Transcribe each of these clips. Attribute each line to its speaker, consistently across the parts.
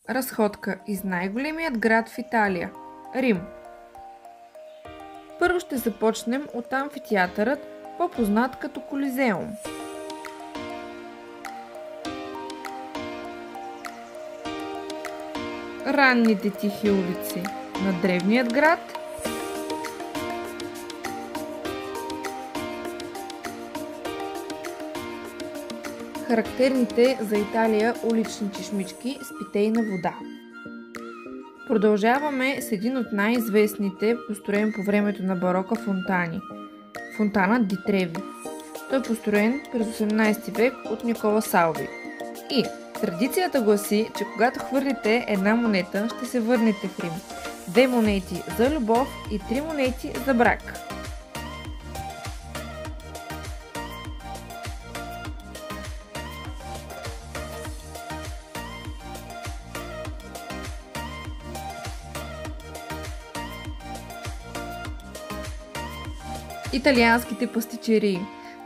Speaker 1: Разходка из най-големият град в Италия – Рим. Първо ще започнем от амфитеатърът, по-познат като Колизеум. Ранните тихи улици на древният град, характерните за Италия улични чешмички с питейна вода. Продължаваме с един от най-известните, построен по времето на барока фонтани – фонтанът Ди Треви. Той е построен през 18 век от Никола Салви. И традицията гласи, че когато хвърлите една монета, ще се върнете в Рим. 2 монети за любов и 3 монети за брак. Италианските пастичерии.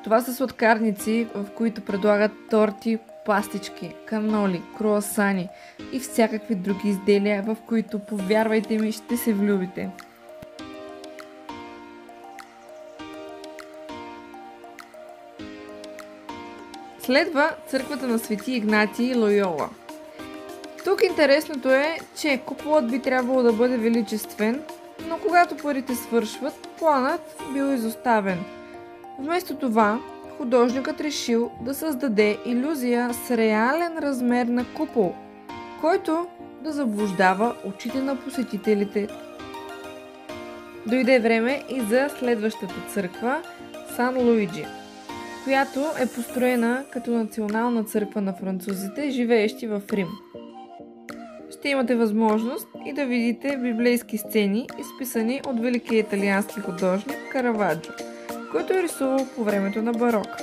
Speaker 1: Това са сладкарници, в които предлагат торти, пастички, каноли, круасани и всякакви други изделия, в които, повярвайте ми, ще се влюбите. Следва църквата на Свети Игнатий Лойола. Тук интересното е, че куполът би трябвало да бъде величествен, но когато парите свършват, планът бил изоставен. Вместо това, художникът решил да създаде илюзия с реален размер на купол, който да заблуждава очите на посетителите. Дойде време и за следващата църква – Сан Луиджи, която е построена като национална църква на французите, живеещи в Рим. Ще имате възможност и да видите библейски сцени, изписани от великия италиански художник Караваджо, който е рисувал по времето на барока.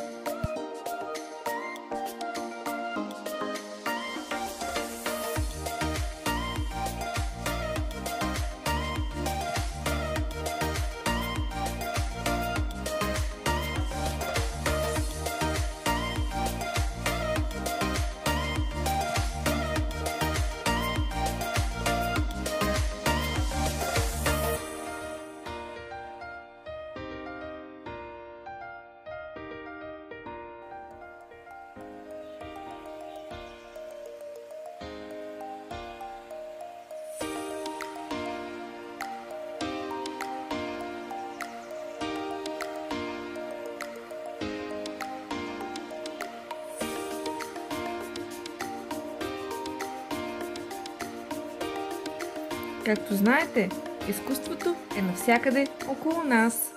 Speaker 1: Както знаете, изкуството е навсякъде около нас.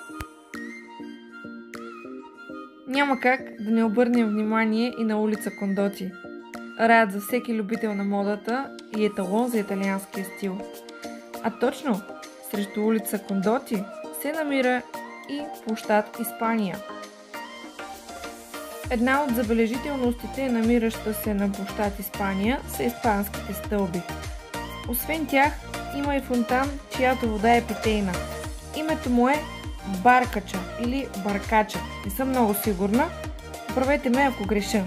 Speaker 1: Няма как да не обърнем внимание и на улица Кондоти. Рад за всеки любител на модата и еталон за италианския стил. А точно срещу улица Кондоти се намира и площад Испания. Една от забележителностите, намираща се на площад Испания, са испанските стълби. Освен тях, има и фонтан, чиято вода е питейна. Името му е Баркача или Баркача. Не съм много сигурна. Поправете ме, ако греша.